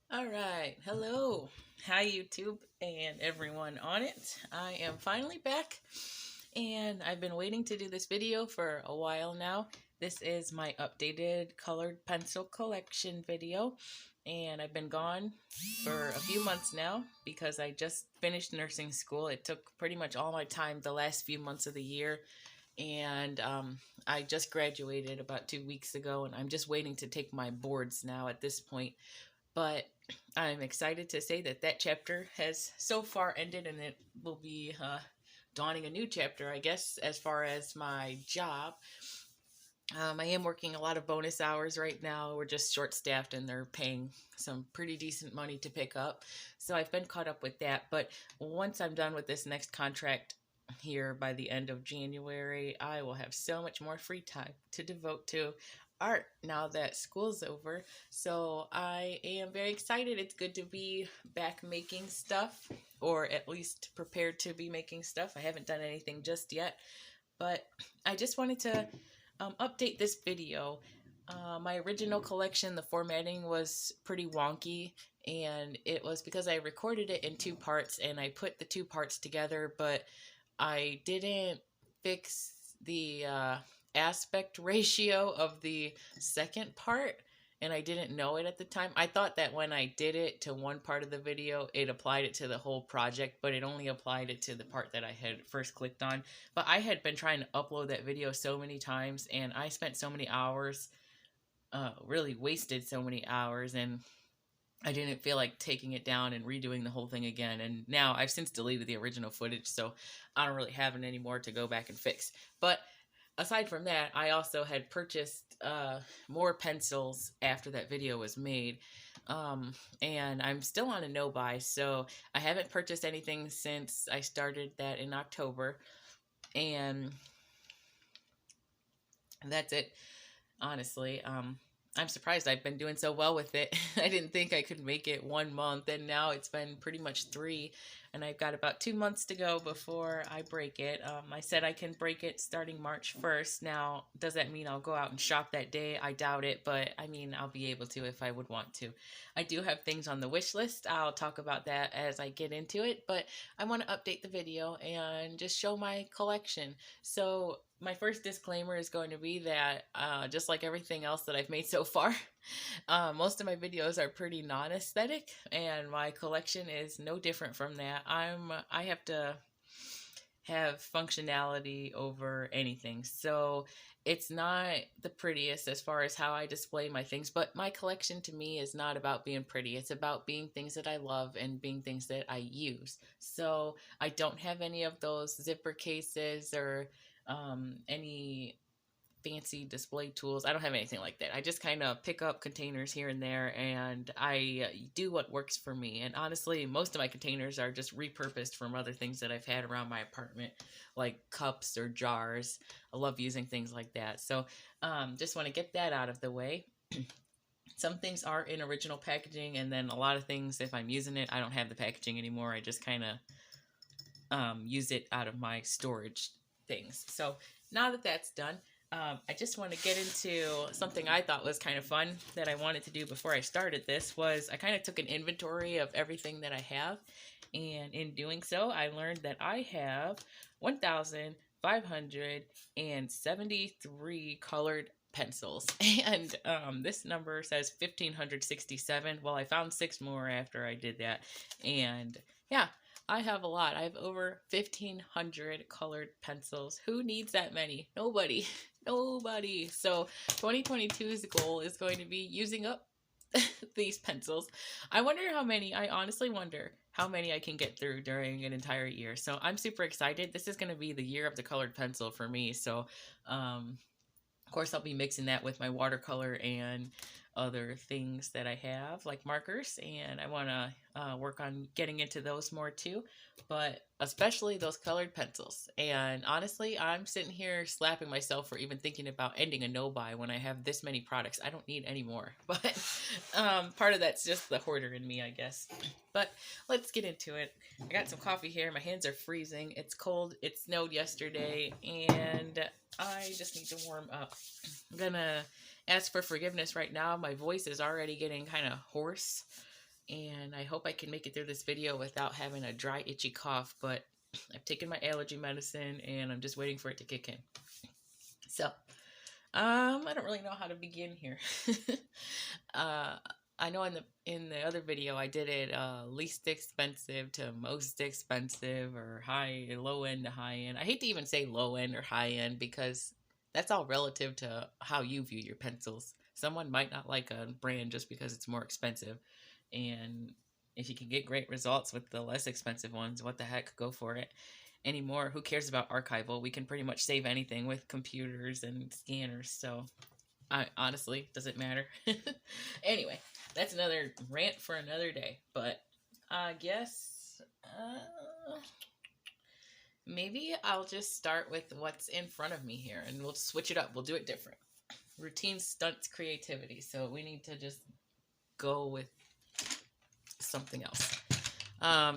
All right. Hello. Hi, YouTube and everyone on it. I am finally back and I've been waiting to do this video for a while now. This is my updated colored pencil collection video and I've been gone for a few months now because I just finished nursing school. It took pretty much all my time the last few months of the year and I just graduated about 2 weeks ago and I'm just waiting to take my boards now at this point. But I'm excited to say that that chapter has so far ended and it will be dawning a new chapter, I guess, as far as my job. I am working a lot of bonus hours right now. We're just short staffed and they're paying some pretty decent money to pick up. So I've been caught up with that. But once I'm done with this next contract here by the end of January, I will have so much more free time to devote to art now that school's over. So I am very excited. It's good to be back making stuff, or at least prepared to be making stuff. I haven't done anything just yet, but I just wanted to update this video. My original collection, the formatting was pretty wonky, and it was because I recorded it in two parts and I put the two parts together, but I didn't fix the aspect ratio of the second part, and I didn't know it at the time. I thought that when I did it to one part of the video, it applied it to the whole project, but it only applied it to the part that I had first clicked on. But I had been trying to upload that video so many times, and I spent so many hours, really wasted so many hours, and I didn't feel like taking it down and redoing the whole thing again. And now I've since deleted the original footage, so I don't really have it anymore to go back and fix. But aside from that, I also had purchased more pencils after that video was made. And I'm still on a no buy, so I haven't purchased anything since I started that in October. And that's it, honestly. I'm surprised I've been doing so well with it. I didn't think I could make it 1 month, and now it's been pretty much 3, and I've got about 2 months to go before I break it. I said I can break it starting March 1st. Now, does that mean I'll go out and shop that day? I doubt it, but I mean, I'll be able to if I would want to. I do have things on the wish list. I'll talk about that as I get into it, but I want to update the video and just show my collection. So my first disclaimer is going to be that just like everything else that I've made so far, most of my videos are pretty non-aesthetic, and my collection is no different from that. I have to have functionality over anything, so it's not the prettiest as far as how I display my things, but my collection to me is not about being pretty. It's about being things that I love and being things that I use. So I don't have any of those zipper cases or any fancy display tools. I don't have anything like that. I just kind of pick up containers here and there, and I do what works for me. And honestly, most of my containers are just repurposed from other things that I've had around my apartment, like cups or jars. I love using things like that. So just want to get that out of the way. Some things are in original packaging, and then a lot of things, if I'm using it, I don't have the packaging anymore. I just kind of use it out of my storage things. So now that that's done, I just want to get into something I thought was kind of fun that I wanted to do before I started this. Was I kind of took an inventory of everything that I have, and in doing so, I learned that I have 1,573 colored pencils, and this number says 1,567. Well, I found 6 more after I did that, and yeah, I have a lot. I have over 1,500 colored pencils. Who needs that many? Nobody. Nobody. So 2022's goal is going to be using up these pencils. I honestly wonder how many I can get through during an entire year. So I'm super excited. This is going to be the year of the colored pencil for me. So, of course, I'll be mixing that with my watercolor and other things that I have, like markers, and I want to work on getting into those more too, but especially those colored pencils. And honestly, I'm sitting here slapping myself for even thinking about ending a no-buy when I have this many products. I don't need any more, but part of that's just the hoarder in me, I guess. But let's get into it. I got some coffee here. My hands are freezing. It's cold. It snowed yesterday, and I just need to warm up. I'm gonna ask for forgiveness right now. My voice is already getting kind of hoarse. and I hope I can make it through this video without having a dry, itchy cough, but I've taken my allergy medicine and I'm just waiting for it to kick in. So, I don't really know how to begin here. I know in the other video I did it least expensive to most expensive, or low end to high end. I hate to even say low end or high end because that's all relative to how you view your pencils. Someone might not like a brand just because it's more expensive, and if you can get great results with the less expensive ones, what the heck, go for it. Anymore, who cares about archival? We can pretty much save anything with computers and scanners, so honestly, does it matter? Anyway, that's another rant for another day, but I guess maybe I'll just start with what's in front of me here, and we'll switch it up. We'll do it different. Routine stunts creativity, so we need to just go with something else.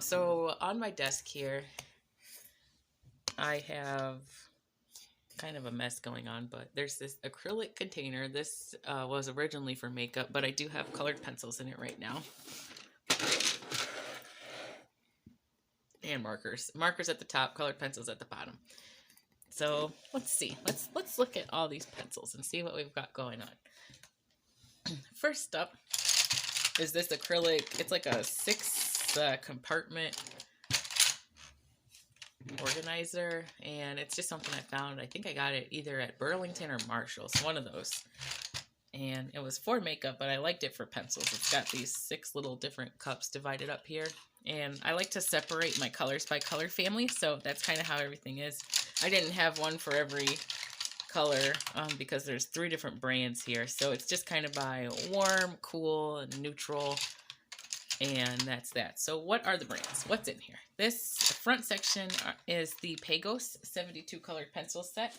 So on my desk here, I have kind of a mess going on, but there's this acrylic container. This was originally for makeup, but I do have colored pencils in it right now. And markers. Markers at the top, colored pencils at the bottom. So let's see. Let's look at all these pencils and see what we've got going on. First up is this acrylic. It's like a 6 compartment organizer, and it's just something I found. I think I got it either at Burlington or Marshall's, one of those. And it was for makeup, but I liked it for pencils. It's got these 6 little different cups divided up here. And I like to separate my colors by color family, so that's kind of how everything is. I didn't have one for every color because there's 3 different brands here. So it's just kind of by warm, cool, and neutral. And that's that. So what are the brands? What's in here? This front section is the Pagos 72 colored pencil set.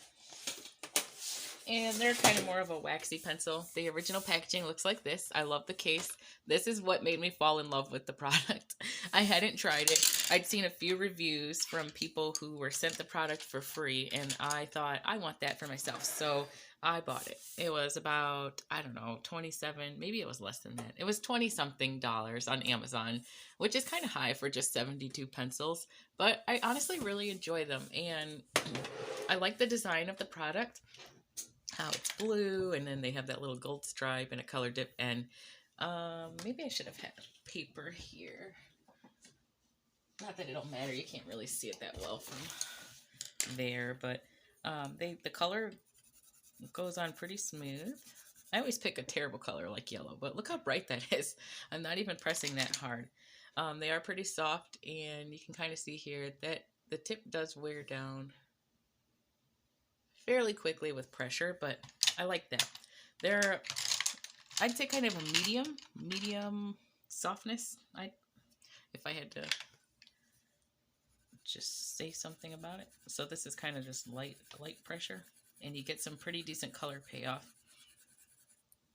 And they're kind of more of a waxy pencil. The original packaging looks like this. I love the case. This is what made me fall in love with the product. I hadn't tried it. I'd seen a few reviews from people who were sent the product for free, and I thought, I want that for myself. So I bought it. It was about, I don't know, 27, maybe it was less than that. It was 20 something dollars on Amazon, which is kind of high for just 72 pencils, but I honestly really enjoy them, and I like the design of the product, how it's blue, and then they have that little gold stripe and a color dip, and maybe I should have had paper here. Not that it'll matter, you can't really see it that well from there, but the color goes on pretty smooth. I always pick a terrible color like yellow, but look how bright that is. I'm not even pressing that hard. They are pretty soft, and you can kind of see here that the tip does wear down fairly quickly with pressure, but I like that. They're, I'd say, kind of a medium softness. If I had to just say something about it. So this is kind of just light pressure, and you get some pretty decent color payoff.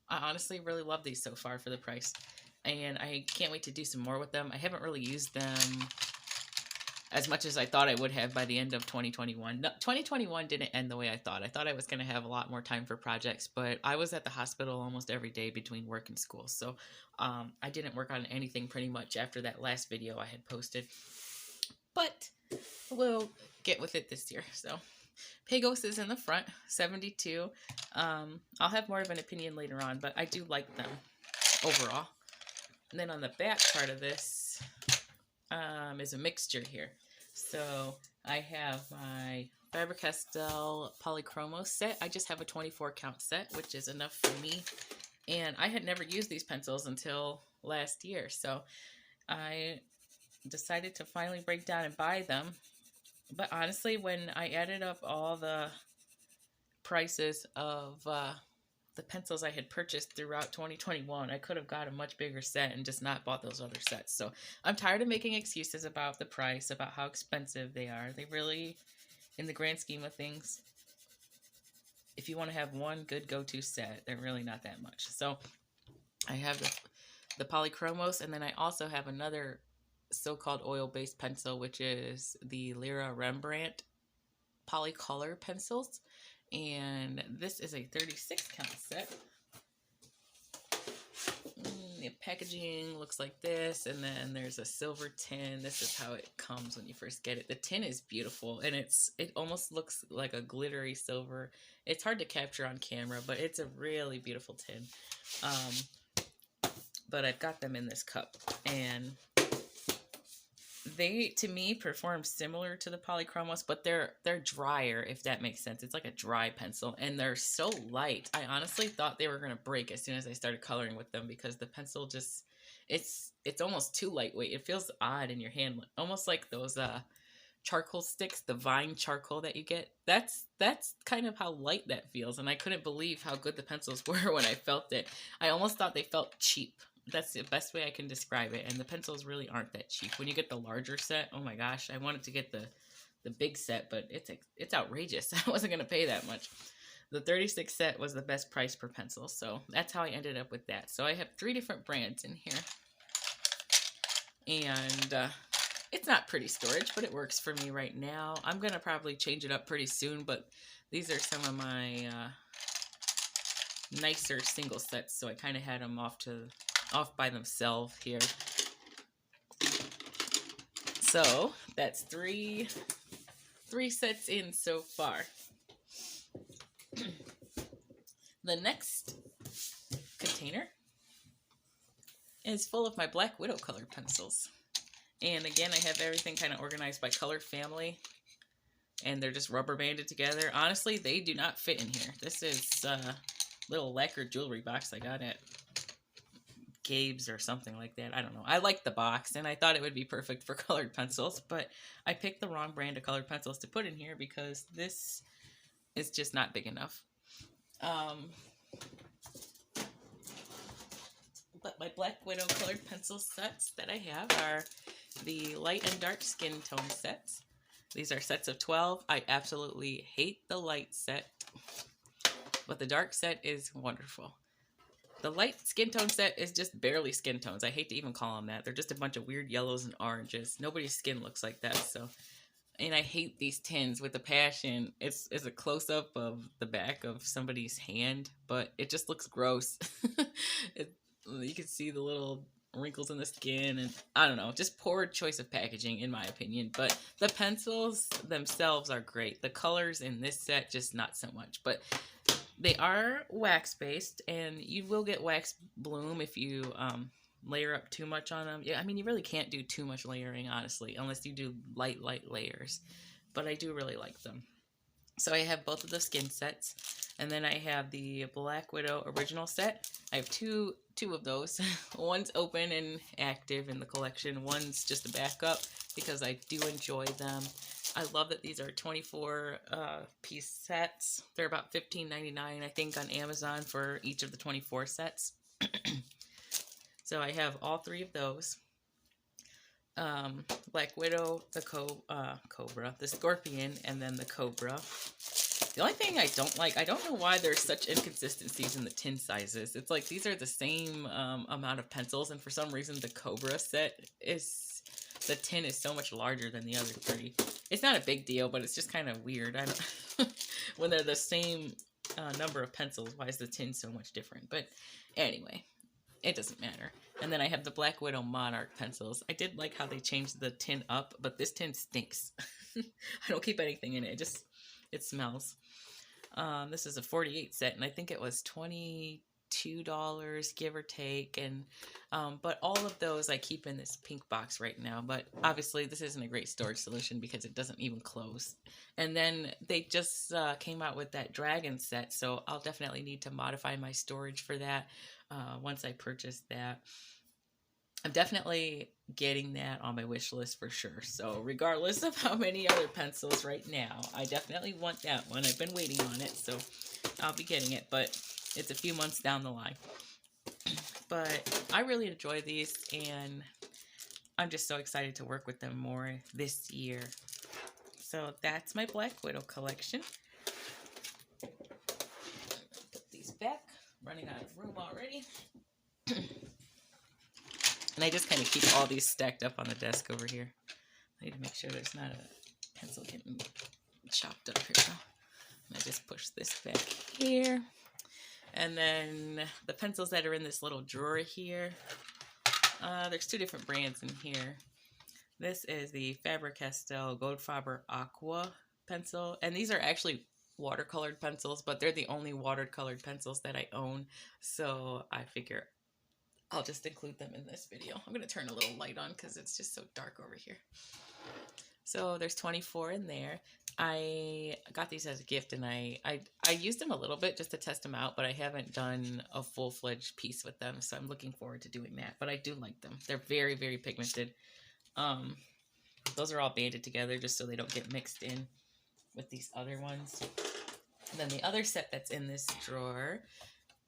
I honestly really love these so far for the price, and I can't wait to do some more with them. I haven't really used them as much as I thought I would have by the end of 2021. No, 2021 didn't end the way I thought. I thought I was going to have a lot more time for projects, but I was at the hospital almost every day between work and school. So I didn't work on anything pretty much after that last video I had posted. But we'll get with it this year. So Pagos is in the front, 72. I'll have more of an opinion later on, but I do like them overall. And then on the back part of this is a mixture here. So I have my Faber-Castell Polychromos set. I just have a 24 count set, which is enough for me. And I had never used these pencils until last year. So I decided to finally break down and buy them. But honestly, when I added up all the prices of the pencils I had purchased throughout 2021, I could have got a much bigger set and just not bought those other sets. So I'm tired of making excuses about the price, about how expensive they are. They really, in the grand scheme of things, if you want to have one good go-to set, they're really not that much. So I have the Polychromos, and then I also have another so-called oil-based pencil, which is the Lyra Rembrandt Polycolor pencils, and this is a 36 count set. The packaging looks like this, and then there's a silver tin. This is how it comes when you first get it. The tin is beautiful, and it almost looks like a glittery silver. It's hard to capture on camera, but it's a really beautiful tin. But I've got them in this cup, and they, to me, perform similar to the polychromos, but they're drier, if that makes sense. It's like a dry pencil, and they're so light. I honestly thought they were going to break as soon as I started coloring with them, because the pencil just, it's almost too lightweight. It feels odd in your hand, almost like those charcoal sticks, the vine charcoal that you get. That's kind of how light that feels, and I couldn't believe how good the pencils were when I felt it. I almost thought they felt cheap. That's the best way I can describe it. And the pencils really aren't that cheap. When you get the larger set, oh my gosh, I wanted to get the big set, but it's outrageous. I wasn't going to pay that much. The 36 set was the best price per pencil, so that's how I ended up with that. So I have 3 different brands in here. And it's not pretty storage, but it works for me right now. I'm going to probably change it up pretty soon, but these are some of my nicer single sets, so I kind of had them off by themselves here. So that's three sets in so far. The next container is full of my Black Widow colored pencils. And again, I have everything kind of organized by color family, and they're just rubber banded together. Honestly, they do not fit in here. This is a little lacquered jewelry box I got at Gabe's or something like that. I don't know. I like the box, and I thought it would be perfect for colored pencils, but I picked the wrong brand of colored pencils to put in here because this is just not big enough. But my Black Widow colored pencil sets that I have are the light and dark skin tone sets. These are sets of 12. I absolutely hate the light set, but the dark set is wonderful. The light skin tone set is just barely skin tones. I hate to even call them that. They're just a bunch of weird yellows and oranges. Nobody's skin looks like that. So, and I hate these tins with a passion. It's a close-up of the back of somebody's hand, but it just looks gross. You can see the little wrinkles in the skin, and I don't know, just poor choice of packaging in my opinion. But the pencils themselves are great. The colors in this set, just not so much. But they are wax based, and you will get wax bloom if you layer up too much on them. Yeah, I mean, you really can't do too much layering, honestly, unless you do light layers. But I do really like them. So I have both of the skin sets, and then I have the Black Widow original set. I have two of those. One's open and active in the collection. One's just a backup because I do enjoy them. I love that these are 24 piece sets. They're about $15.99, I think, on Amazon for each of the 24 sets. So I have all 3 of those. Black Widow, the Cobra, the Scorpion, and then the Cobra. The only thing I don't like, I don't know why there's such inconsistencies in the tin sizes. It's like these are the same amount of pencils, and for some reason the Cobra set is, the tin is so much larger than the other 3. It's not a big deal, but it's just kind of weird. I don't when they're the same number of pencils, why is the tin so much different? But anyway, it doesn't matter. And then I have the Black Widow Monarch pencils. I did like how they changed the tin up, but this tin stinks. I don't keep anything in it. It smells. This is a 48 set, and I think it was $22, give or take. And but all of those I keep in this pink box right now. But obviously this isn't a great storage solution because it doesn't even close. And then they just came out with that dragon set, so I'll definitely need to modify my storage for that once I purchase that. I'm definitely getting that on my wish list for sure. So regardless of how many other pencils right now, I definitely want that one. I've been waiting on it, so I'll be getting it, but it's a few months down the line. But I really enjoy these, and I'm just so excited to work with them more this year. So that's my Black Widow collection. Put these back. Running out of room already. And I just kind of keep all these stacked up on the desk over here. I need to make sure there's not a pencil getting chopped up here. I just push this back here. And then the pencils that are in this little drawer here, there's two different brands in here. This is the Faber-Castell Goldfaber Aqua pencil, and these are actually watercolored pencils, but they're the only watercolored pencils that I own, so I figure I'll just include them in this video. I'm going to turn a little light on because it's just so dark over here. So there's 24 in there. I got these as a gift, and I used them a little bit just to test them out, but I haven't done a full-fledged piece with them, so I'm looking forward to doing that. But I do like them. They're very, very pigmented. Those are all banded together just so they don't get mixed in with these other ones. And then the other set that's in this drawer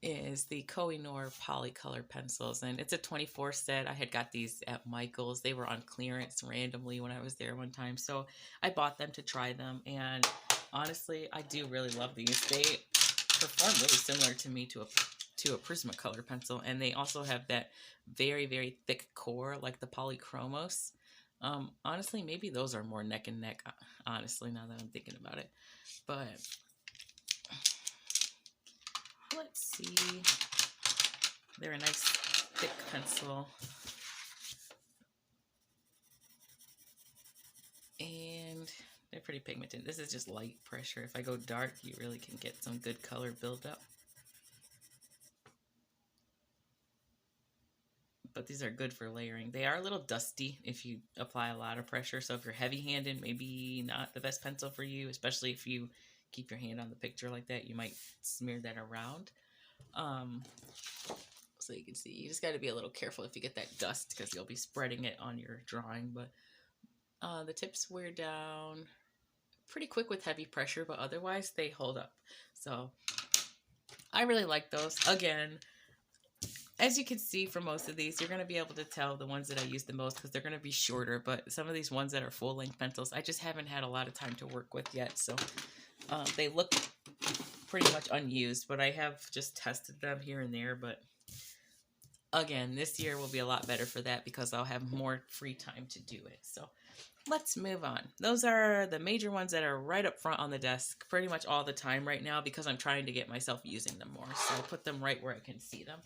is the Koh-i-Noor Polycolor pencils, and it's a 24 set. I had got these at Michael's. They were on clearance randomly when I was there one time, so I bought them to try them, and honestly, I do really love these. They perform really similar to me to a Prismacolor pencil, and they also have that very, very thick core like the Polychromos. Honestly, maybe those are more neck and neck, honestly, now that I'm thinking about it. But let's see. They're a nice thick pencil. And they're pretty pigmented. This is just light pressure. If I go dark, you really can get some good color buildup. But these are good for layering. They are a little dusty if you apply a lot of pressure. So if you're heavy-handed, maybe not the best pencil for you, especially if you keep your hand on the picture like that. You might smear that around. So you can see, you just got to be a little careful if you get that dust because you'll be spreading it on your drawing. But the tips wear down pretty quick with heavy pressure, but otherwise they hold up. So I really like those. Again, as you can see from most of these, you're going to be able to tell the ones that I use the most because they're going to be shorter. But some of these ones that are full-length pencils, I just haven't had a lot of time to work with yet. So they look pretty much unused, but I have just tested them here and there. But again, this year will be a lot better for that because I'll have more free time to do it. So let's move on. Those are the major ones that are right up front on the desk pretty much all the time right now because I'm trying to get myself using them more. So I'll put them right where I can see them.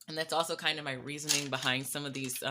And that's also kind of my reasoning behind some of these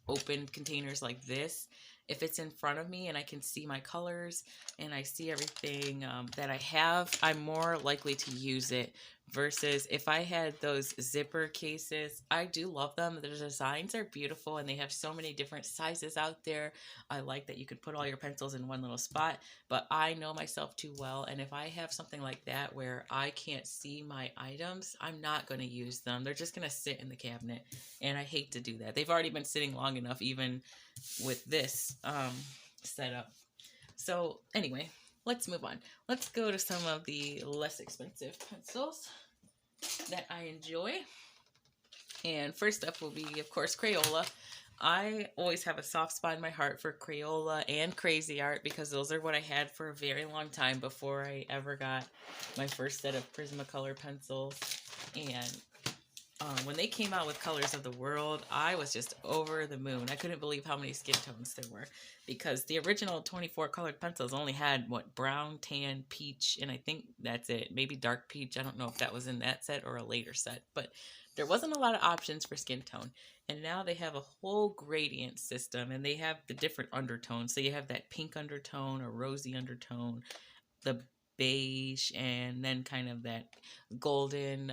open containers like this. If it's in front of me and I can see my colors and I see everything that I have, I'm more likely to use it versus if I had those zipper cases. I do love them. The designs are beautiful and they have so many different sizes out there. I like that you can put all your pencils in one little spot, but I know myself too well. And if I have something like that where I can't see my items, I'm not going to use them. They're just going to sit in the cabinet. And I hate to do that. They've already been sitting long enough even with this setup. So anyway, let's move on. Let's go to some of the less expensive pencils that I enjoy. And first up will be, of course, Crayola. I always have a soft spot in my heart for Crayola and Crazy Art because those are what I had for a very long time before I ever got my first set of Prismacolor pencils. And when they came out with Colors of the World, I was just over the moon. I couldn't believe how many skin tones there were because the original 24 colored pencils only had, what, brown, tan, peach, and I think that's it. Maybe dark peach. I don't know if that was in that set or a later set, but there wasn't a lot of options for skin tone. And now they have a whole gradient system, and they have the different undertones. So you have that pink undertone, a rosy undertone, the beige, and then kind of that golden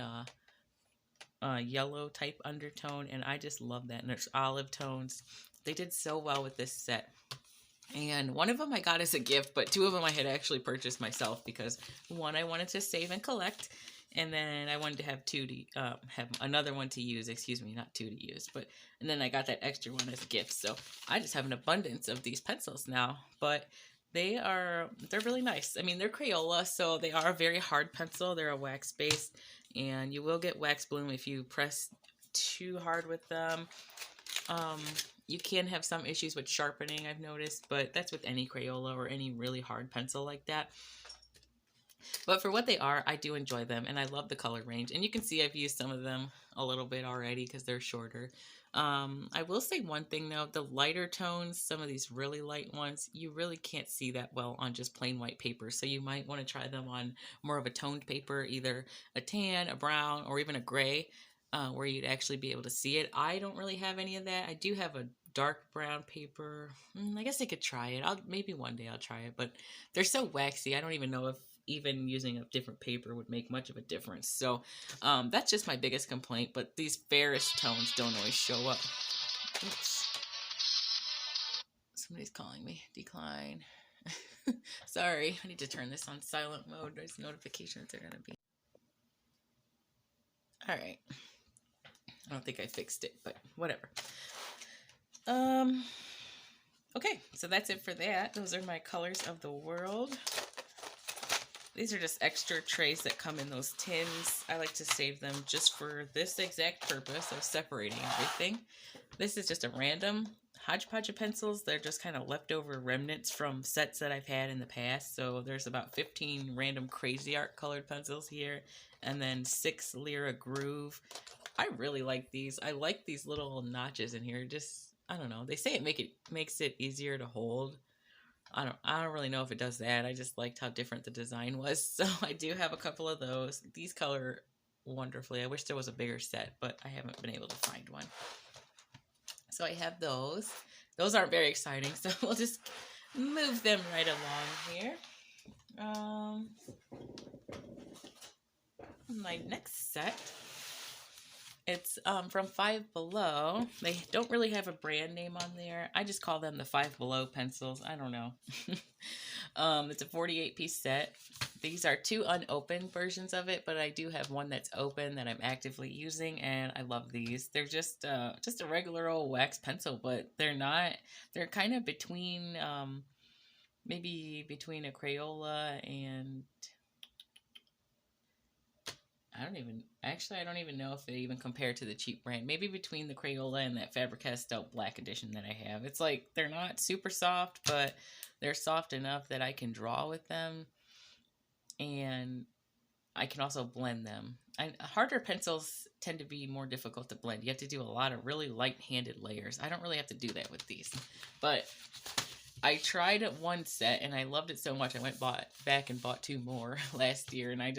yellow type undertone, and I just love that. And there's olive tones. They did so well with this set. And one of them I got as a gift, but two of them I had actually purchased myself because one I wanted to save and collect, and then I wanted to have have another one to use. Excuse me, not two to use, but and then I got that extra one as a gift. So I just have an abundance of these pencils now, but they're really nice. I mean, they're Crayola, so they are a very hard pencil. They're a wax base, and you will get wax bloom if you press too hard with them. You can have some issues with sharpening, I've noticed, but that's with any Crayola or any really hard pencil like that. But for what they are, I do enjoy them, and I love the color range. And you can see I've used some of them a little bit already because they're shorter. I will say one thing though, the lighter tones, some of these really light ones, you really can't see that well on just plain white paper. So you might want to try them on more of a toned paper, either a tan, a brown, or even a gray, where you'd actually be able to see it. I don't really have any of that. I do have a dark brown paper. I guess I could try it. Maybe one day I'll try it, but they're so waxy. I don't even know if even using a different paper would make much of a difference. So that's just my biggest complaint, but these fairest tones don't always show up. Oops. Somebody's calling me. Decline. Sorry, I need to turn this on silent mode. There's notifications are going to be. All right. I don't think I fixed it, but whatever. Okay, so that's it for that. Those are my colors of the world. These are just extra trays that come in those tins. I like to save them just for this exact purpose of separating everything. This is just a random hodgepodge of pencils. They're just kind of leftover remnants from sets that I've had in the past. So there's about 15 random Crazy Art colored pencils here, and then 6 Lyra Groove. I really like these. I like these little notches in here. Just, I don't know. They say it makes it easier to hold. I don't really know if it does that. I just liked how different the design was. So I do have a couple of those. These color wonderfully. I wish there was a bigger set, but I haven't been able to find one. So I have those. Those aren't very exciting, so we'll just move them right along here. My next set, it's from Five Below. They don't really have a brand name on there. I just call them the Five Below pencils. I don't know. It's a 48-piece set. These are 2 unopened versions of it, but I do have one that's open that I'm actively using, and I love these. They're just a regular old wax pencil, but they're not. They're kind of between, maybe between a Crayola and... I don't even know if they even compare to the cheap brand. Maybe between the Crayola and that Faber-Castell Black Edition that I have. It's like, they're not super soft, but they're soft enough that I can draw with them. And I can also blend them. Harder pencils tend to be more difficult to blend. You have to do a lot of really light-handed layers. I don't really have to do that with these. But I tried one set and I loved it so much I went back and bought 2 more last year, and I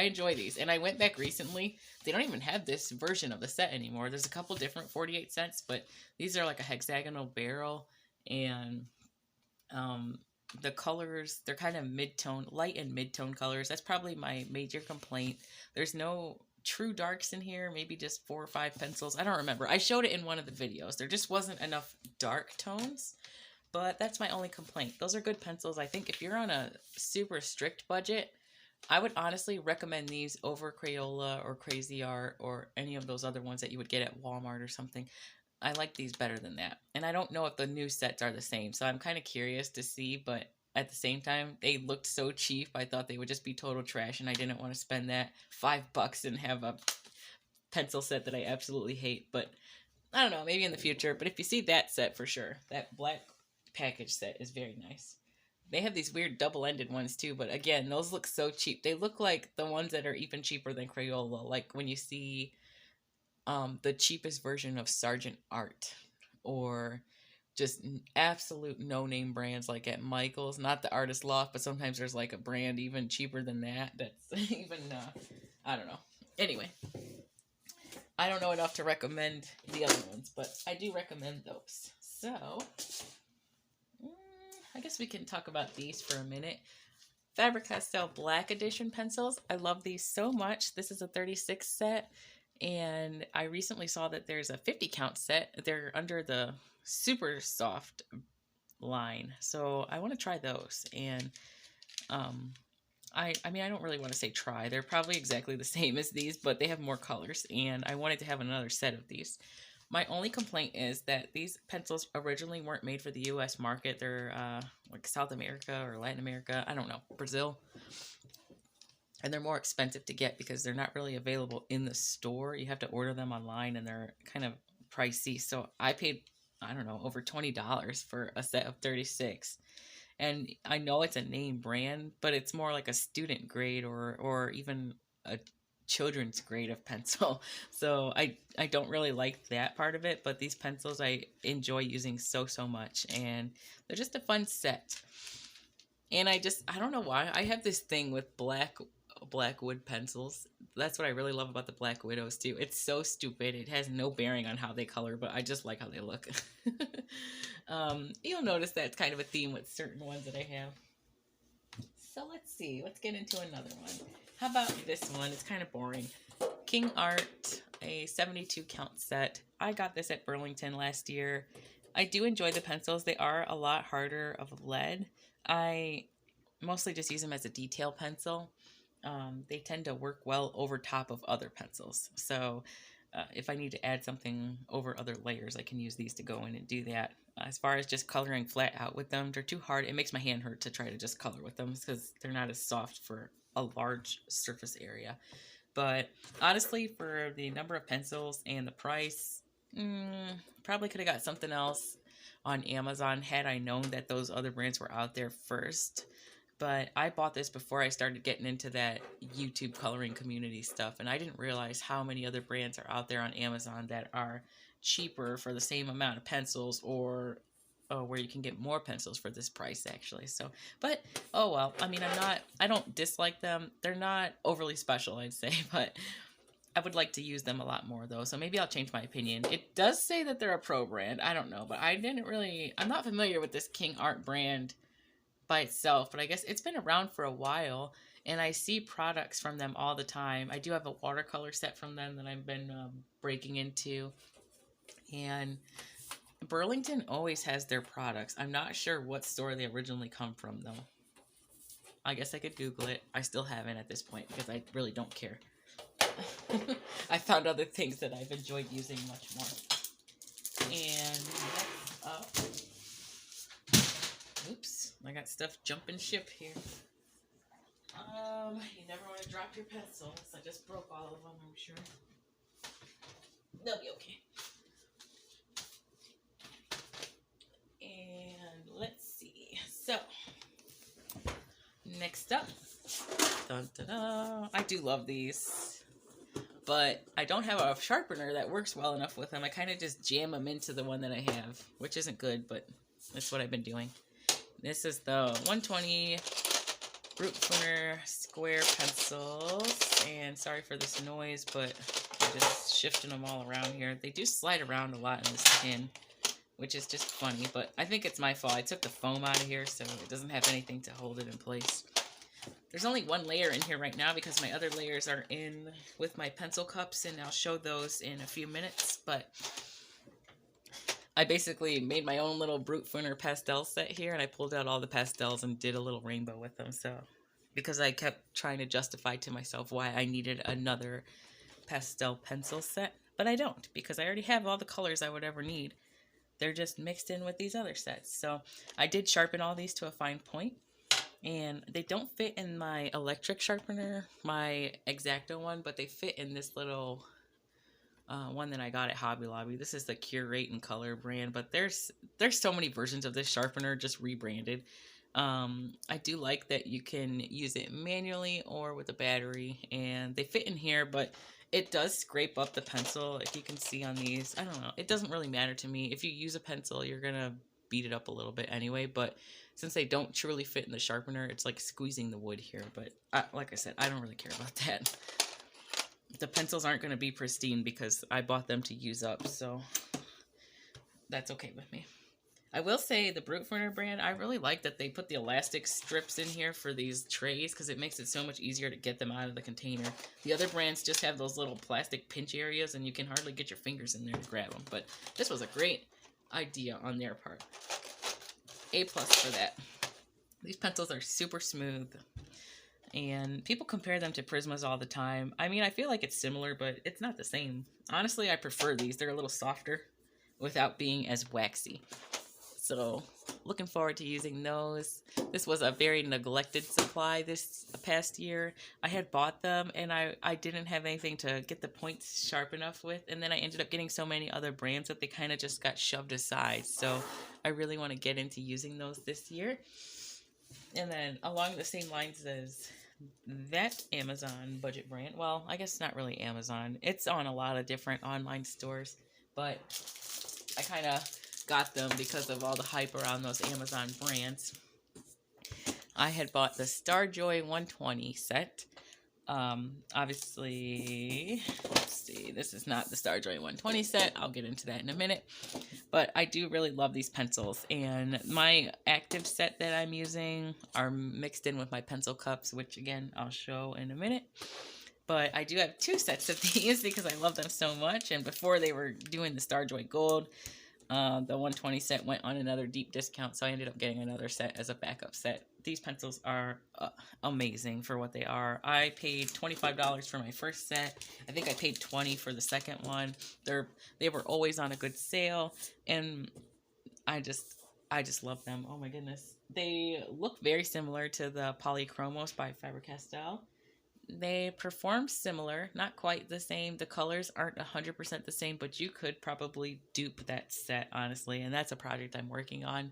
enjoy these. And I went back recently. They don't even have this version of the set anymore. There's a couple different 48 cents, but these are like a hexagonal barrel, and the colors, they're kind of mid-tone, light and mid-tone colors. That's probably my major complaint. There's no true darks in here, maybe just 4 or 5 pencils. I don't remember. I showed it in one of the videos. There just wasn't enough dark tones. But that's my only complaint. Those are good pencils. I think if you're on a super strict budget, I would honestly recommend these over Crayola or Crazy Art or any of those other ones that you would get at Walmart or something. I like these better than that. And I don't know if the new sets are the same, so I'm kind of curious to see, but at the same time, they looked so cheap, I thought they would just be total trash, and I didn't want to spend that $5 and have a pencil set that I absolutely hate. But I don't know, maybe in the future. But if you see that set for sure, that black package set is very nice. They have these weird double-ended ones too, but again, those look so cheap. They look like the ones that are even cheaper than Crayola, like when you see the cheapest version of Sargent Art, or just absolute no-name brands like at Michael's, not the Artist Loft, but sometimes there's like a brand even cheaper than that that's even I don't know. Anyway, I don't know enough to recommend the other ones, but I do recommend those. So I guess we can talk about these for a minute. Faber-Castell Black Edition pencils. I love these so much. This is a 36 set, and I recently saw that there's a 50 count set. They're under the super soft line, so I want to try those. And I mean, I don't really want to say try. They're probably exactly the same as these, but they have more colors, and I wanted to have another set of these. My only complaint is that these pencils originally weren't made for the U.S. market. They're like South America or Latin America. I don't know, Brazil. And they're more expensive to get because they're not really available in the store. You have to order them online, and they're kind of pricey. So I paid, I don't know, over $20 for a set of 36. And I know it's a name brand, but it's more like a student grade or even a children's grade of pencil. So I don't really like that part of it, but these pencils I enjoy using so much, and they're just a fun set. And I don't know why I have this thing with black wood pencils. That's what I really love about the Black Widows too. It's so stupid. It has no bearing on how they color, but I just like how they look. You'll notice that's kind of a theme with certain ones that I have. So let's see. Let's get into another one. How about this one? It's kind of boring. King Art, a 72 count set. I got this at Burlington last year. I do enjoy the pencils. They are a lot harder of lead. I mostly just use them as a detail pencil. They tend to work well over top of other pencils. So if I need to add something over other layers, I can use these to go in and do that. As far as just coloring flat out with them, they're too hard. It makes my hand hurt to try to just color with them because they're not as soft for a large surface area. But honestly, for the number of pencils and the price, probably could have got something else on Amazon had I known that those other brands were out there first. But I bought this before I started getting into that YouTube coloring community stuff, and I didn't realize how many other brands are out there on Amazon that are cheaper for the same amount of pencils, or where you can get more pencils for this price actually. So, but oh well. I mean, I don't dislike them. They're not overly special, I'd say, but I would like to use them a lot more though. So maybe I'll change my opinion. It does say that they're a pro brand. I don't know, but I'm not familiar with this King Art brand by itself, but I guess it's been around for a while, and I see products from them all the time. I do have a watercolor set from them that I've been breaking into, and Burlington always has their products. I'm not sure what store they originally come from, though. I guess I could Google it. I still haven't at this point because I really don't care. I found other things that I've enjoyed using much more. And next up, oops, I got stuff jumping ship here. You never want to drop your pencils. I just broke all of them, I'm sure. They'll be okay. And let's see. So, next up. Dun, dun, dun. I do love these, but I don't have a sharpener that works well enough with them. I kind of just jam them into the one that I have, which isn't good, but that's what I've been doing. This is the 120 Brute Pruner square pencils, and sorry for this noise, but I'm just shifting them all around here. They do slide around a lot in this tin, which is just funny, but I think it's my fault. I took the foam out of here, so it doesn't have anything to hold it in place. There's only one layer in here right now because my other layers are in with my pencil cups, and I'll show those in a few minutes, but I basically made my own little Brute Pruner pastel set here, and I pulled out all the pastels and did a little rainbow with them. So, because I kept trying to justify to myself why I needed another pastel pencil set, but I don't, because I already have all the colors I would ever need. They're just mixed in with these other sets. So I did sharpen all these to a fine point, and they don't fit in my electric sharpener, my X-Acto one, but they fit in this little one that I got at Hobby Lobby. This is the Curate and Color brand, but there's so many versions of this sharpener, just rebranded. I do like that you can use it manually or with a battery, and they fit in here, but it does scrape up the pencil. If you can see on these, I don't know, it doesn't really matter to me. If you use a pencil, you're gonna beat it up a little bit anyway, but since they don't truly fit in the sharpener, it's like squeezing the wood here. But like I said, I don't really care about that. The pencils aren't going to be pristine because I bought them to use up, so that's okay with me. I will say the Brute Pruner brand, I really like that they put the elastic strips in here for these trays because it makes it so much easier to get them out of the container. The other brands just have those little plastic pinch areas and you can hardly get your fingers in there to grab them, but this was a great idea on their part. A+ for that. These pencils are super smooth, and people compare them to Prismas all the time. I mean, I feel like it's similar, but it's not the same. Honestly, I prefer these. They're a little softer without being as waxy. So, looking forward to using those. This was a very neglected supply this past year. I had bought them, and I didn't have anything to get the points sharp enough with, and then I ended up getting so many other brands that they kind of just got shoved aside. So, I really want to get into using those this year. And then along the same lines as that Amazon budget brand, well, I guess not really Amazon. It's on a lot of different online stores, but I kind of got them because of all the hype around those Amazon brands. I had bought the Starjoy 120 set. Obviously, let's see, this is not the Starjoy 120 set. I'll get into that in a minute. But I do really love these pencils, and my active set that I'm using are mixed in with my pencil cups, which again, I'll show in a minute. But I do have 2 sets of these because I love them so much. And before they were doing the Starjoy Gold, the 120 set went on another deep discount, so I ended up getting another set as a backup set. These pencils are amazing for what they are. I paid $25 for my first set. I think I paid $20 for the second one. They were always on a good sale, and I just love them. Oh my goodness. They look very similar to the Polychromos by Faber-Castell. They perform similar, not quite the same. The colors aren't 100% the same, but you could probably dupe that set, honestly. And that's a project I'm working on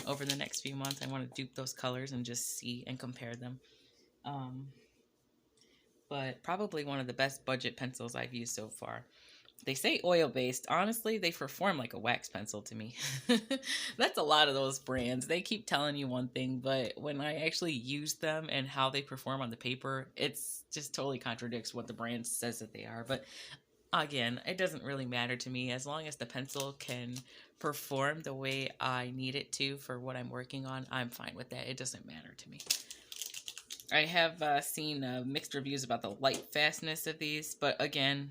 over the next few months. I want to dupe those colors and just see and compare them. But probably one of the best budget pencils I've used so far. They say oil-based. Honestly, they perform like a wax pencil to me. That's a lot of those brands. They keep telling you one thing, but when I actually use them and how they perform on the paper, it's just totally contradicts what the brand says that they are. But again, it doesn't really matter to me. As long as the pencil can perform the way I need it to for what I'm working on, I'm fine with that. It doesn't matter to me. I have seen mixed reviews about the light fastness of these, but again,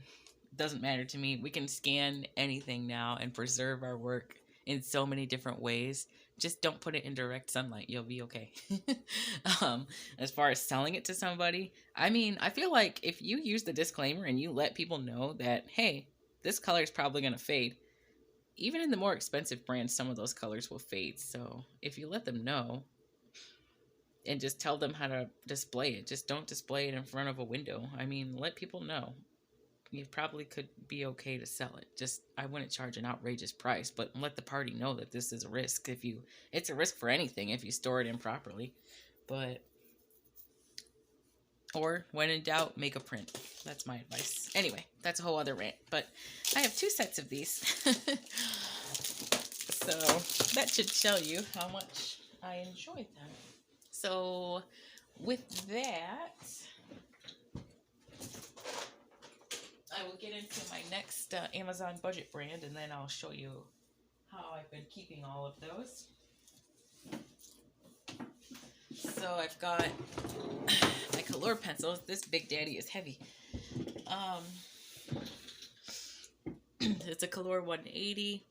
doesn't matter to me. We can scan anything now and preserve our work in so many different ways. Just don't put it in direct sunlight. You'll be okay. As far as selling it to somebody, I mean, I feel like if you use the disclaimer and you let people know that, hey, this color is probably going to fade. Even in the more expensive brands, some of those colors will fade. So if you let them know and just tell them how to display it, just don't display it in front of a window. I mean, let people know. You probably could be okay to sell it. Just, I wouldn't charge an outrageous price, but let the party know that this is a risk. It's a risk for anything if you store it improperly. But, or when in doubt, make a print. That's my advice. Anyway, that's a whole other rant. But I have 2 sets of these. So that should tell you how much I enjoyed them. So with that, I will get into my next Amazon budget brand, and then I'll show you how I've been keeping all of those. So I've got my color pencils. This Big Daddy is heavy. It's a Color 180.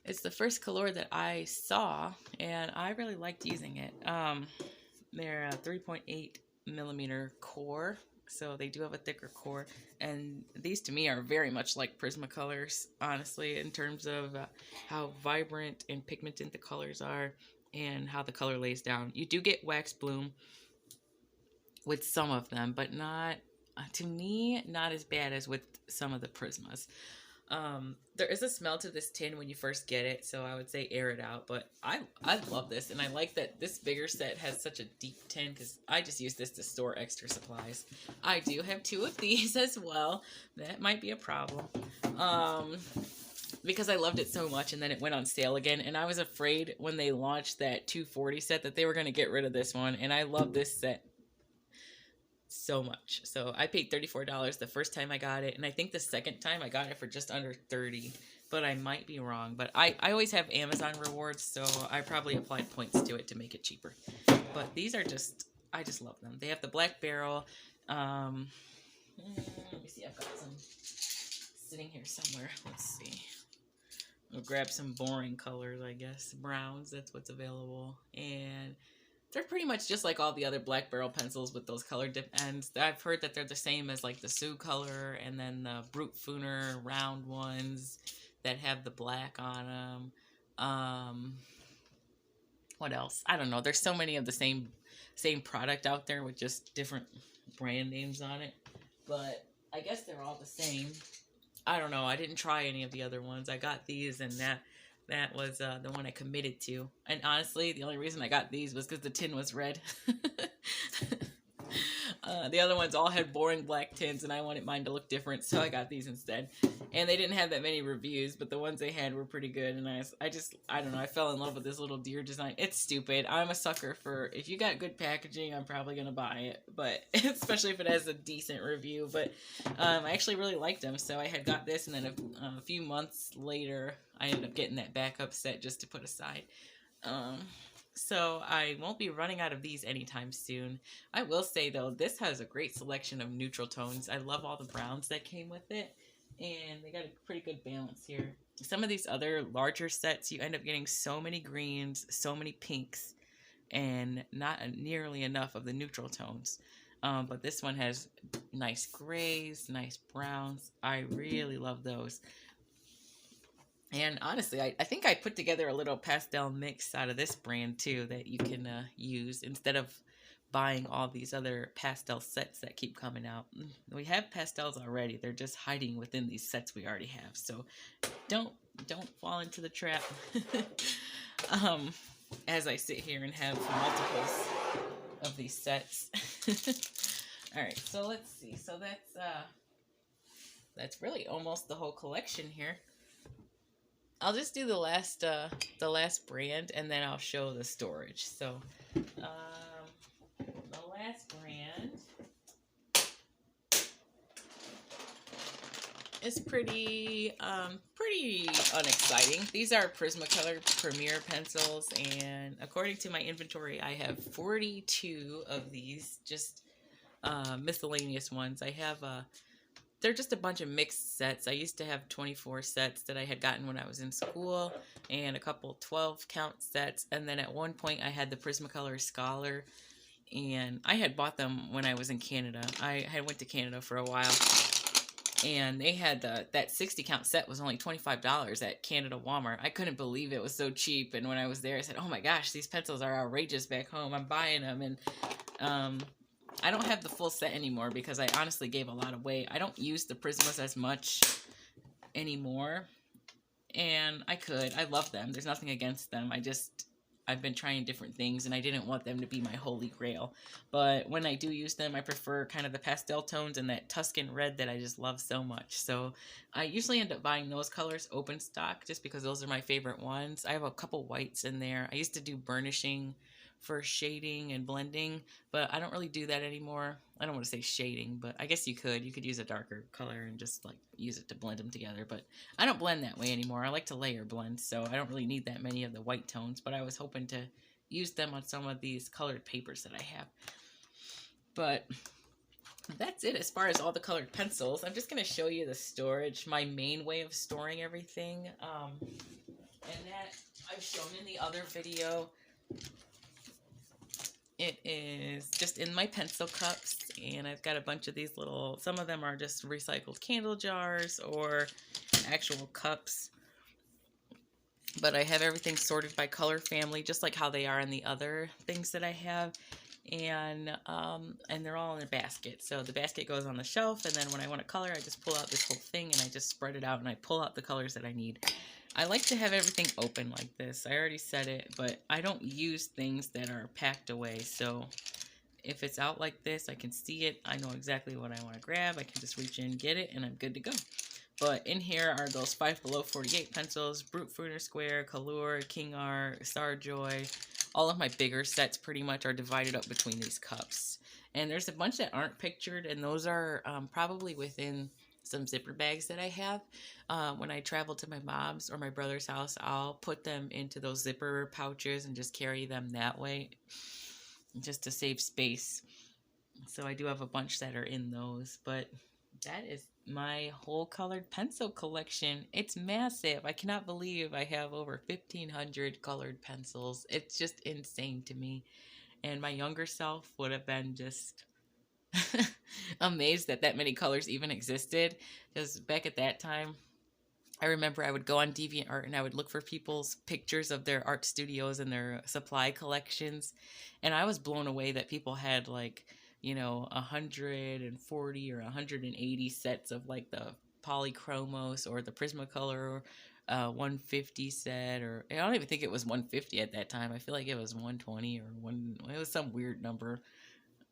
It's the first color that I saw, and I really liked using it. They're a 3.8 millimeter core. So they do have a thicker core, and these to me are very much like Prismacolors, honestly, in terms of how vibrant and pigmented the colors are and how the color lays down. You do get wax bloom with some of them, but not, to me, not as bad as with some of the Prismas. There is a smell to this tin when you first get it, so I would say air it out, but I love this, and I like that this bigger set has such a deep tin, because I just use this to store extra supplies. I do have 2 of these as well. That might be a problem, because I loved it so much, and then it went on sale again, and I was afraid when they launched that 240 set that they were going to get rid of this one, and I love this set so much. So I paid $34 the first time I got it, and I think the second time I got it for just under $30, but I might be wrong. But I always have Amazon rewards, so I probably applied points to it to make it cheaper. But these are just, I just love them. They have the black barrel. Let me see, I've got some sitting here somewhere. Let's see. We'll grab some boring colors, I guess. Browns, that's what's available. And they're pretty much just like all the other black barrel pencils with those color dip ends. I've heard that they're the same as like the Sioux color and then the Brute Fooner round ones that have the black on them. What else? I don't know. There's so many of the same product out there with just different brand names on it. But I guess they're all the same. I don't know. I didn't try any of the other ones. I got these and that. That was the one I committed to. And honestly, the only reason I got these was because the tin was red. The other ones all had boring black tins, and I wanted mine to look different, so I got these instead. And they didn't have that many reviews, but the ones they had were pretty good. And I don't know, I fell in love with this little deer design. It's stupid. I'm a sucker for, if you got good packaging, I'm probably going to buy it, but especially if it has a decent review. But I actually really liked them, so I had got this, and then a few months later, I ended up getting that backup set just to put aside. So I won't be running out of these anytime soon. I will say though, this has a great selection of neutral tones. I love all the browns that came with it, and they got a pretty good balance here. Some of these other larger sets, you end up getting so many greens, so many pinks, and not nearly enough of the neutral tones. But this one has nice grays, nice browns. I really love those. And honestly, I think I put together a little pastel mix out of this brand too that you can use instead of buying all these other pastel sets that keep coming out. We have pastels already. They're just hiding within these sets we already have. So don't fall into the trap. As I sit here and have multiples of these sets. All right, so let's see. So that's really almost the whole collection here. I'll just do the last brand, and then I'll show the storage. So, the last brand is pretty unexciting. These are Prismacolor Premier pencils, and according to my inventory, I have 42 of these, just miscellaneous ones. I have they're just a bunch of mixed sets. I used to have 24 sets that I had gotten when I was in school, and a couple 12 count sets. And then at one point I had the Prismacolor Scholar, and I had bought them when I was in Canada. I had went to Canada for a while, and they had that 60 count set was only $25 at Canada Walmart. I couldn't believe it was so cheap. And when I was there, I said, oh my gosh, these pencils are outrageous back home. I'm buying them. And I don't have the full set anymore because I honestly gave a lot away. I don't use the Prismas as much anymore, and I love them. There's nothing against them. I've been trying different things, and I didn't want them to be my holy grail. But when I do use them, I prefer kind of the pastel tones and that Tuscan red that I just love so much. So I usually end up buying those colors open stock just because those are my favorite ones. I have a couple whites in there. I used to do burnishing for shading and blending, but I don't really do that anymore. I don't want to say shading, but I guess you could use a darker color and just like use it to blend them together, but I don't blend that way anymore. I like to layer blend, so I don't really need that many of the white tones, but I was hoping to use them on some of these colored papers that I have. But that's it as far as all the colored pencils. I'm just going to show you the storage, my main way of storing everything, and that I've shown in the other video. It is just in my pencil cups, and I've got a bunch of these little, some of them are just recycled candle jars or actual cups. But I have everything sorted by color family, just like how they are in the other things that I have. And they're all in a basket. So the basket goes on the shelf, and then when I want a color, I just pull out this whole thing and I just spread it out and I pull out the colors that I need. I like to have everything open like this. I already said it, but I don't use things that are packed away. So if it's out like this, I can see it. I know exactly what I want to grab. I can just reach in, get it, and I'm good to go. But in here are those 5 Below 48 pencils, Brute Fruiter Square, Callure, King Art, Starjoy. All of my bigger sets pretty much are divided up between these cups. And there's a bunch that aren't pictured, and those are probably within some zipper bags that I have. When I travel to my mom's or my brother's house, I'll put them into those zipper pouches and just carry them that way, just to save space. So I do have a bunch that are in those, but that is my whole colored pencil collection. It's massive. I cannot believe I have over 1,500 colored pencils. It's just insane to me. And my younger self would have been just amazed that that many colors even existed, because back at that time, I remember I would go on DeviantArt and I would look for people's pictures of their art studios and their supply collections, and I was blown away that people had like, you know, 140 or 180 sets of like the Polychromos or the Prismacolor 150 set, or I don't even think it was 150 at that time. I feel like it was 120 or one. It was some weird number.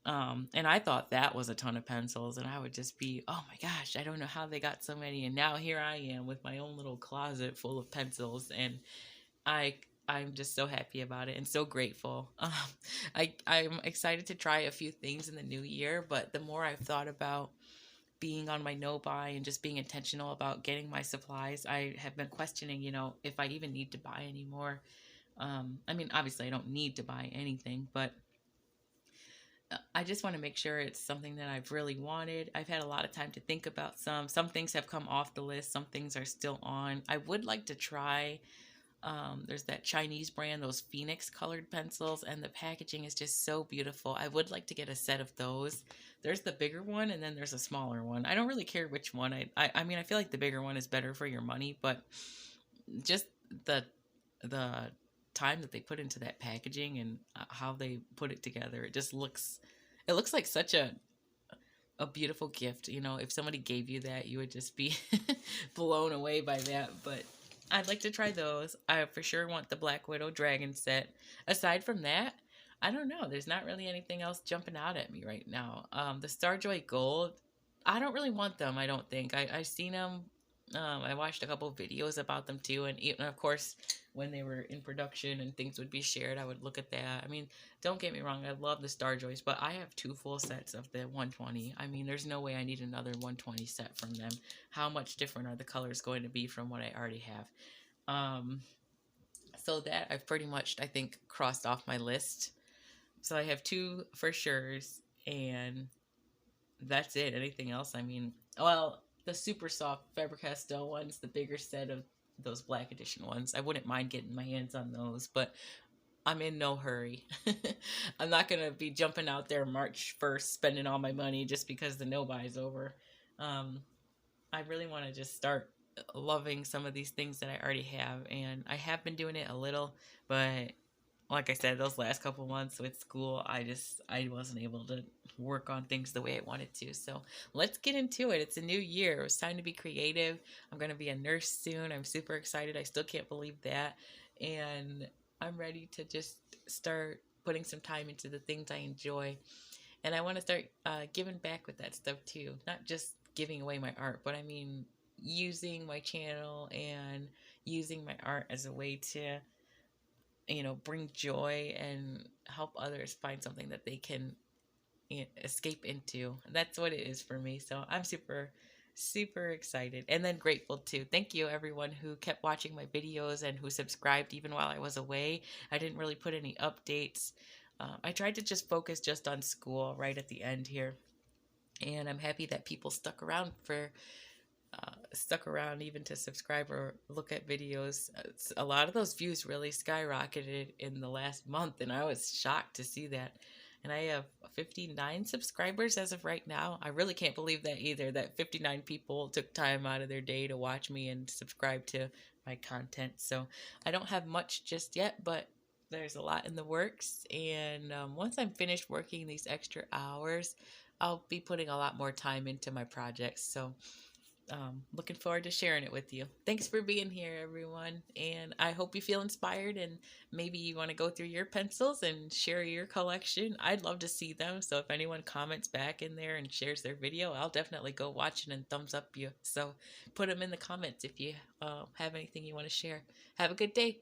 And I thought that was a ton of pencils, and I would just be, oh my gosh, I don't know how they got so many. And now here I am with my own little closet full of pencils, and I I'm just so happy about it and so grateful. I'm excited to try a few things in the new year, but the more I've thought about being on my no buy and just being intentional about getting my supplies, I have been questioning, if I even need to buy anymore. I mean, obviously, I don't need to buy anything, but I just want to make sure it's something that I've really wanted. I've had a lot of time to think about some. Some things have come off the list, some things are still on. I would like to try. There's that Chinese brand, those Phoenix colored pencils, and the packaging is just so beautiful. I would like to get a set of those. There's the bigger one, and then there's a smaller one. I don't really care which one. I mean, I feel like the bigger one is better for your money, but just the time that they put into that packaging and how they put it together, it looks like such a beautiful gift. If somebody gave you that, you would just be blown away by that. But I'd like to try those. I for sure want the Black Widow Dragon set. Aside from that, I don't know. There's not really anything else jumping out at me right now. The Starjoy Gold, I don't really want them, I don't think. I've seen them. I watched a couple videos about them too. And even, of course, when they were in production and things would be shared, I would look at that. I mean, don't get me wrong. I love the Starjoys, but I have 2 full sets of the 120. I mean, there's no way I need another 120 set from them. How much different are the colors going to be from what I already have? So that I've pretty much, I think, crossed off my list. So I have 2 for sure's, and that's it. Anything else? I mean, well, the super soft Faber-Castell ones, the bigger set of those black edition ones, I wouldn't mind getting my hands on those, but I'm in no hurry. I'm not going to be jumping out there March 1st spending all my money just because the no buy is over. I really want to just start loving some of these things that I already have, and I have been doing it a little, but like I said, those last couple months with school, I wasn't able to work on things the way I wanted to. So let's get into it. It's a new year. It's time to be creative. I'm going to be a nurse soon. I'm super excited. I still can't believe that. And I'm ready to just start putting some time into the things I enjoy. And I want to start giving back with that stuff too. Not just giving away my art, but I mean using my channel and using my art as a way to bring joy and help others find something that they can escape into. That's what it is for me. So I'm super, super excited and then grateful too. Thank you everyone who kept watching my videos and who subscribed even while I was away. I didn't really put any updates. I tried to just focus just on school right at the end here. And I'm happy that people stuck around even to subscribe or look at videos. A lot of those views really skyrocketed in the last month, and I was shocked to see that. And I have 59 subscribers as of right now. I really can't believe that either, that 59 people took time out of their day to watch me and subscribe to my content. So I don't have much just yet, but there's a lot in the works. And once I'm finished working these extra hours, I'll be putting a lot more time into my projects. So looking forward to sharing it with you. Thanks for being here, everyone. And I hope you feel inspired and maybe you want to go through your pencils and share your collection. I'd love to see them. So if anyone comments back in there and shares their video, I'll definitely go watch it and thumbs up you. So put them in the comments if you have anything you want to share. Have a good day.